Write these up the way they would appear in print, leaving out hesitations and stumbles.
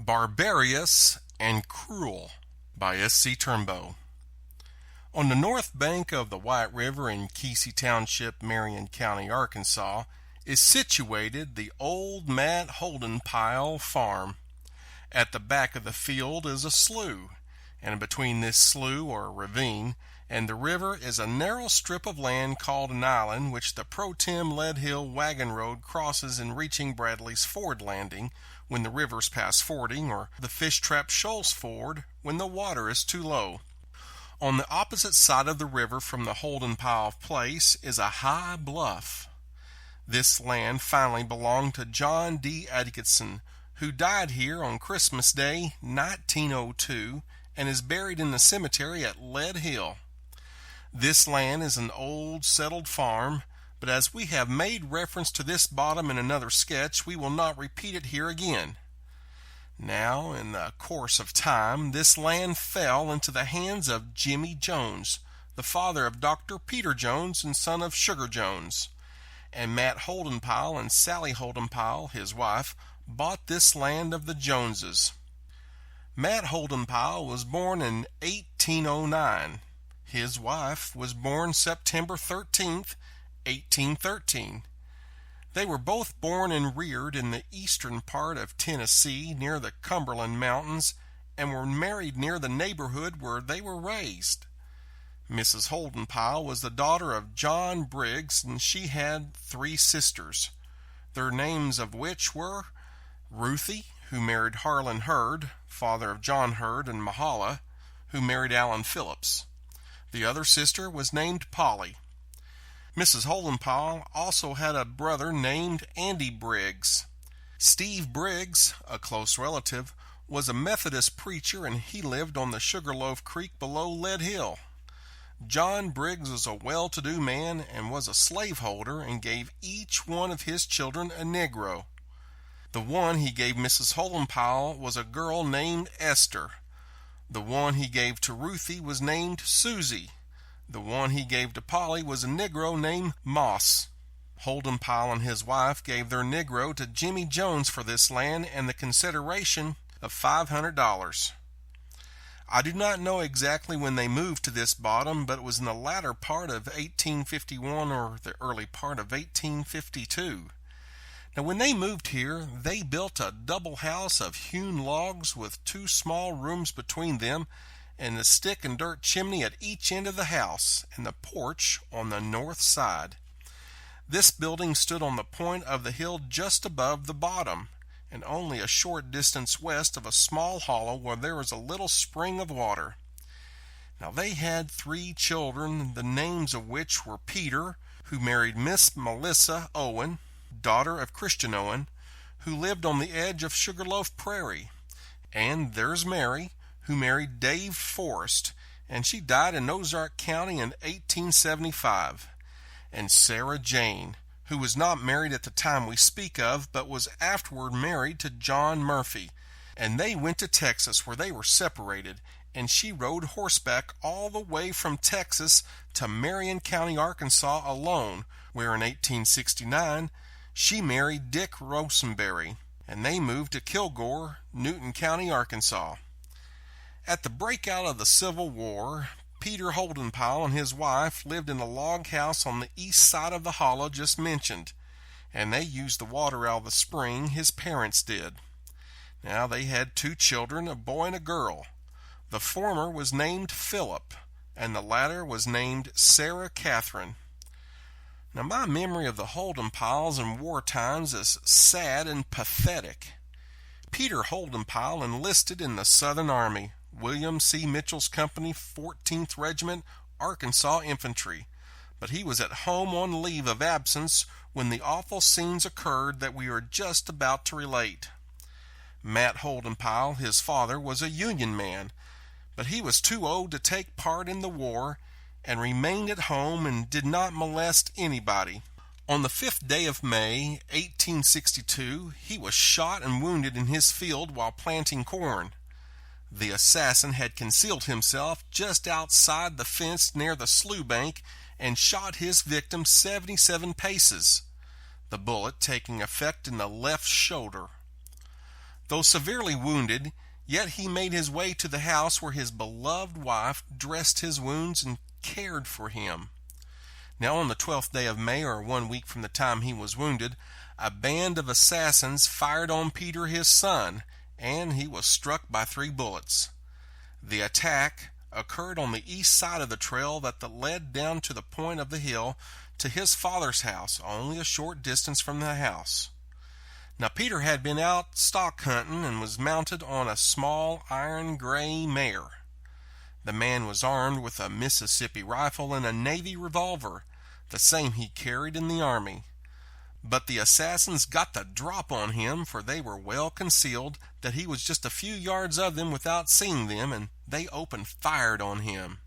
Barbarous and Cruel by C.S.A. Turnbo. On the north bank of the White River in C.S.A. Township, Marion County, Arkansas, is situated the old Matt Holden Pile farm. At the back of the field is a slough, and between this slough, or ravine, and the river is a narrow strip of land called an island, which the Protem Lead Hill wagon road crosses in reaching Bradley's Ford Landing when the river's past fording, or the Fish Trap Shoals Ford when the water is too low. On the opposite side of the river from the Holden Pile place is a high bluff. This land finally belonged to John D. Atkinson, who died here on Christmas Day, 1902, and is buried in the cemetery at Lead Hill. This land is an old settled farm, but as we have made reference to this bottom in another sketch, we will not repeat it here again. Now, in the course of time, this land fell into the hands of Jimmy Jones, the father of Dr. Peter Jones and son of Sugar Jones, and Matt Holdenpile and Sally Holdenpile, his wife, bought this land of the Joneses. Matt Holdenpile was born in 1809. His wife was born September 13th, 1813. They were both born and reared in the eastern part of Tennessee near the Cumberland Mountains and were married near the neighborhood where they were raised. Mrs. Holdenpile was the daughter of John Briggs, and she had 3 sisters, their names of which were Ruthie, who married Harlan Hurd, father of John Hurd, and Mahala, who married Allen Phillips. The other sister was named Polly. Mrs. Holdenpile also had a brother named Andy Briggs. Steve Briggs, a close relative, was a Methodist preacher, and he lived on the Sugarloaf Creek below Lead Hill. John Briggs was a well-to-do man and was a slaveholder and gave each one of his children a Negro. The one he gave Mrs. Holdenpile was a girl named Esther. The one he gave to Ruthie was named Susie. The one he gave to Polly was a Negro named Moss. Holdenpile and his wife gave their Negro to Jimmy Jones for this land and the consideration of $500. I do not know exactly when they moved to this bottom, but it was in the latter part of 1851 or the early part of 1852. Now, when they moved here, they built a double house of hewn logs with 2 small rooms between them and a stick and dirt chimney at each end of the house and the porch on the north side. This building stood on the point of the hill just above the bottom and only a short distance west of a small hollow where there was a little spring of water. Now, they had 3 children, the names of which were Peter, who married Miss Melissa Owen, daughter of Christian Owen, who lived on the edge of Sugarloaf Prairie, and there's Mary, who married Dave Forrest, and she died in Ozark County in 1875, and Sarah Jane, who was not married at the time we speak of, but was afterward married to John Murphy, and they went to Texas where they were separated, and she rode horseback all the way from Texas to Marion County, Arkansas alone, where in 1869 she married Dick Rosenberry, and they moved to Kilgore, Newton County, Arkansas. At the breakout of the Civil War, Peter Holdenpile and his wife lived in a log house on the east side of the hollow just mentioned, and they used the water out of the spring, his parents did. Now, they had 2 children, a boy and a girl. The former was named Philip, and the latter was named Sarah Catherine. Now, my memory of the Holdenpiles in war times is sad and pathetic. Peter Holdenpile enlisted in the Southern Army, William C. Mitchell's company, 14th Regiment, Arkansas Infantry, but he was at home on leave of absence when the awful scenes occurred that we are just about to relate. Matt Holdenpile, his father, was a Union man, but he was too old to take part in the war and remained at home and did not molest anybody. On the 5th day of May, 1862, he was shot and wounded in his field while planting corn. The assassin had concealed himself just outside the fence near the slough bank and shot his victim 77 paces, the bullet taking effect in the left shoulder. Though severely wounded, yet he made his way to the house where his beloved wife dressed his wounds and cared for him. Now on the 12th day of May, or 1 week from the time he was wounded, a band of assassins fired on Peter his son, and he was struck by 3 bullets. The attack occurred on the east side of the trail that led down to the point of the hill to his father's house, only a short distance from the house. Now Peter had been out stock hunting and was mounted on a small iron gray mare. The man was armed with a Mississippi rifle and a Navy revolver, the same he carried in the Army. But the assassins got the drop on him, for they were well concealed, that he was just a few yards of them without seeing them, and they opened fire on him.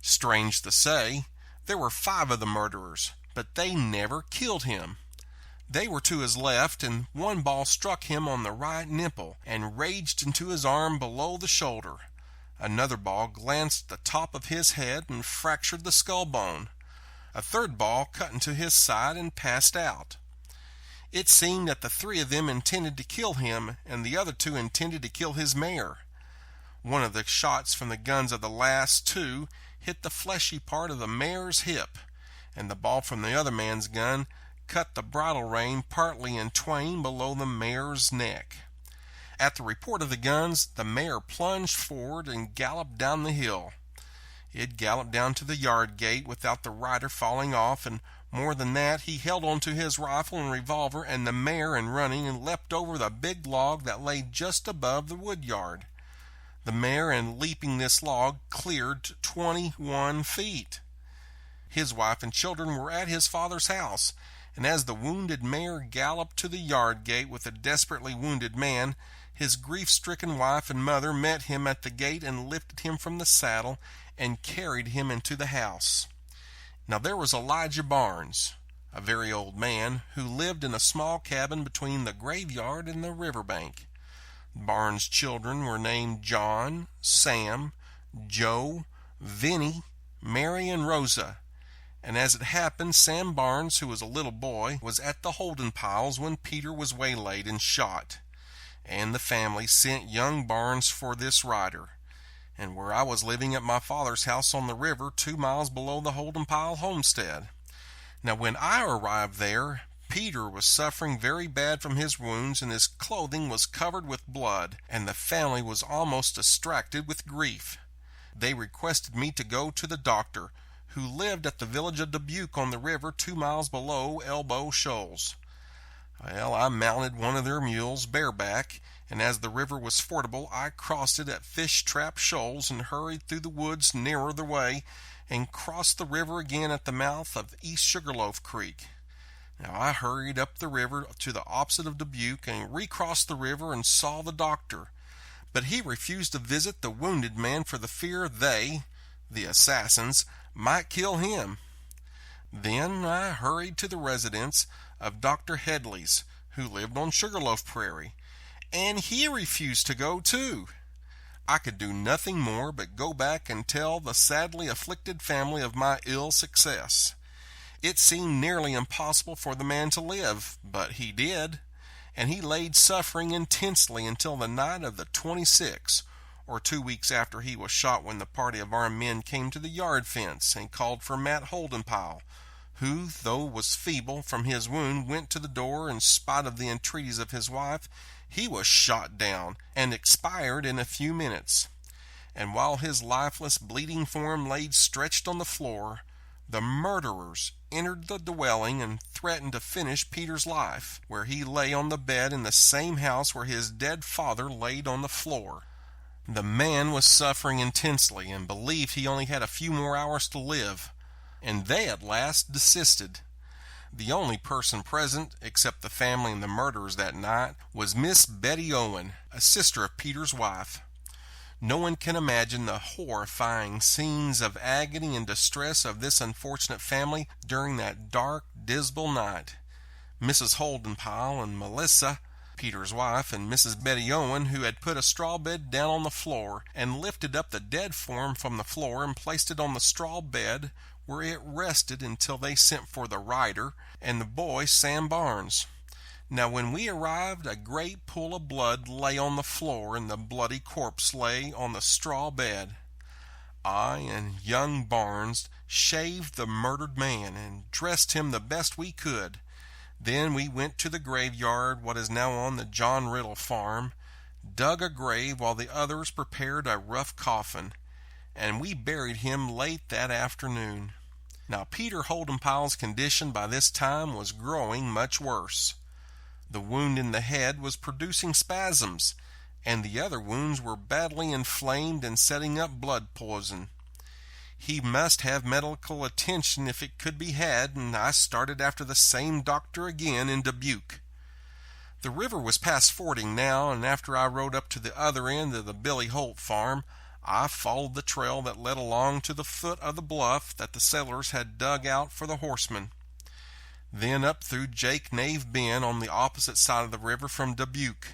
Strange to say, there were 5 of the murderers, but they never killed him. They were to his left, and one ball struck him on the right nipple and raged into his arm below the shoulder. Another ball glanced the top of his head and fractured the skull bone. A third ball cut into his side and passed out. It seemed that the 3 of them intended to kill him, and the other 2 intended to kill his mare. One of the shots from the guns of the last 2 hit the fleshy part of the mare's hip, and the ball from the other man's gun cut the bridle rein partly in twain below the mare's neck. At the report of the guns, the mare plunged forward and galloped down the hill. It galloped down to the yard gate without the rider falling off, and more than that, he held on to his rifle and revolver and the mare in running and leapt over the big log that lay just above the wood yard. The mare, in leaping this log, cleared 21 feet. His wife and children were at his father's house, and as the wounded mare galloped to the yard gate with a desperately wounded man, his grief-stricken wife and mother met him at the gate and lifted him from the saddle and carried him into the house. Now there was Elijah Barnes, a very old man, who lived in a small cabin between the graveyard and the riverbank. Barnes' children were named John, Sam, Joe, Vinny, Mary, and Rosa. And as it happened, Sam Barnes, who was a little boy, was at the holding piles when Peter was waylaid and shot. And the family sent young Barnes for this rider. And where I was living at my father's house on the river, 2 miles below the holding pile homestead. Now when I arrived there, Peter was suffering very bad from his wounds, and his clothing was covered with blood, and the family was almost distracted with grief. They requested me to go to the doctor, who lived at the village of Dubuque on the river 2 miles below Elbow Shoals. Well, I mounted one of their mules bareback, and as the river was fordable, I crossed it at Fish Trap Shoals and hurried through the woods nearer the way, and crossed the river again at the mouth of East Sugarloaf Creek. Now I hurried up the river to the opposite of Dubuque and recrossed the river and saw the doctor, but he refused to visit the wounded man for the fear they, the assassins, might kill him. Then I hurried to the residence of Dr. Headley's, who lived on Sugarloaf Prairie, and he refused to go too. I could do nothing more but go back and tell the sadly afflicted family of my ill success. It seemed nearly impossible for the man to live, but he did, and he laid suffering intensely until the night of the 26th, or 2 weeks after he was shot, when the party of armed men came to the yard fence and called for Matt Holdenpile, who, though was feeble from his wound, went to the door. In spite of the entreaties of his wife, he was shot down and expired in a few minutes. And while his lifeless, bleeding form lay stretched on the floor, the murderers entered the dwelling and threatened to finish Peter's life, where he lay on the bed in the same house where his dead father laid on the floor. The man was suffering intensely and believed he only had a few more hours to live, and they at last desisted. The only person present, except the family and the murderers that night, was Miss Betty Owen, a sister of Peter's wife. No one can imagine the horrifying scenes of agony and distress of this unfortunate family during that dark, dismal night. Mrs. Holdenpile and Melissa, Peter's wife, and Mrs. Betty Owen, who had put a straw bed down on the floor and lifted up the dead form from the floor and placed it on the straw bed, where it rested until they sent for the rider and the boy Sam Barnes. Now when we arrived, a great pool of blood lay on the floor, and the bloody corpse lay on the straw bed. I and young Barnes shaved the murdered man and dressed him the best we could. Then we went to the graveyard, what is now on the John Riddle farm, dug a grave while the others prepared a rough coffin, and we buried him late that afternoon. Now Peter Holdenpile's condition by this time was growing much worse. The wound in the head was producing spasms, and the other wounds were badly inflamed and setting up blood poison. He must have medical attention if it could be had, and I started after the same doctor again in Dubuque. The river was past fording now, and after I rode up to the other end of the Billy Holt farm, I followed the trail that led along to the foot of the bluff that the settlers had dug out for the horsemen. Then up through Jake Nave Bend on the opposite side of the river from Dubuque.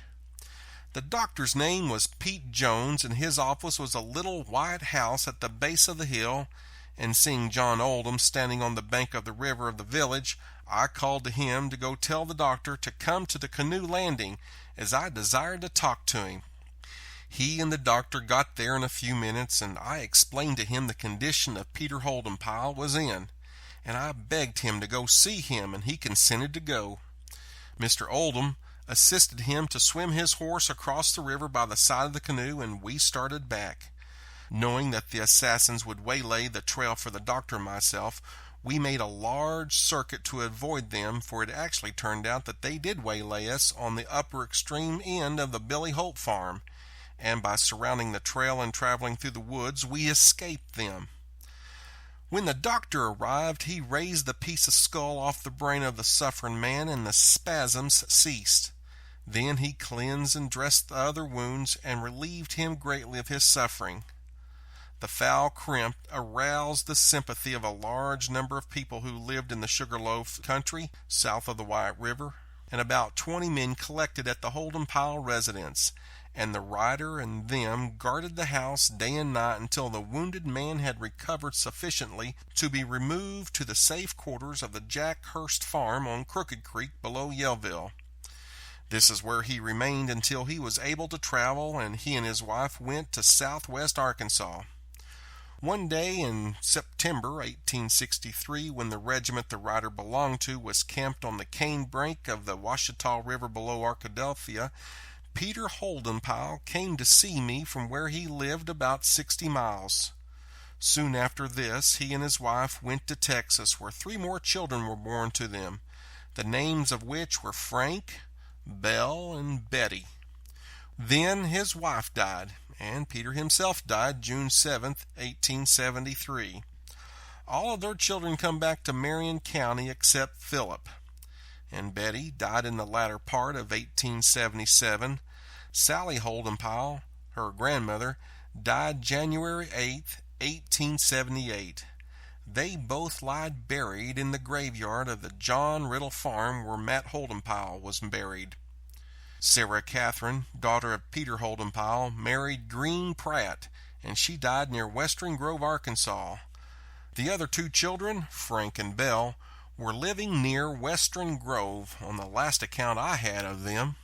The doctor's name was Pete Jones, and his office was a little white house at the base of the hill, and seeing John Oldham standing on the bank of the river of the village, I called to him to go tell the doctor to come to the canoe landing, as I desired to talk to him. He and the doctor got there in a few minutes, and I explained to him the condition of Peter Holdenpile was in, and I begged him to go see him, and he consented to go. Mr. Oldham assisted him to swim his horse across the river by the side of the canoe, and we started back. Knowing that the assassins would waylay the trail for the doctor and myself, we made a large circuit to avoid them, for it actually turned out that they did waylay us on the upper extreme end of the Billy Holt farm, and by surrounding the trail and traveling through the woods, we escaped them. When the doctor arrived, he raised the piece of skull off the brain of the suffering man, and the spasms ceased. Then he cleansed and dressed the other wounds, and relieved him greatly of his suffering. The foul crimp aroused the sympathy of a large number of people who lived in the Sugarloaf country south of the White River, and about 20 men collected at the Holdenpile residence, and the rider and them guarded the house day and night until the wounded man had recovered sufficiently to be removed to the safe quarters of the Jack Hurst farm on Crooked Creek below Yellville. This is where he remained until he was able to travel, and he and his wife went to southwest Arkansas. One day in September 1863, when the regiment the rider belonged to was camped on the canebrake of the Washita River below Arkadelphia, Peter Holdenpile came to see me from where he lived about 60 miles. Soon after this, he and his wife went to Texas, where 3 more children were born to them, the names of which were Frank, Belle, and Betty. Then his wife died, and Peter himself died June 7th, 1873. All of their children come back to Marion County except Philip, and Betty died in the latter part of 1877. Sally Holdenpile, her grandmother, died January 8th, 1878. They both lie buried in the graveyard of the John Riddle farm where Matt Holdenpile was buried. Sarah Catherine, daughter of Peter Holdenpile, married Green Pratt, and she died near Western Grove, Arkansas. The other 2 children, Frank and Belle, were living near Western Grove on the last account I had of them.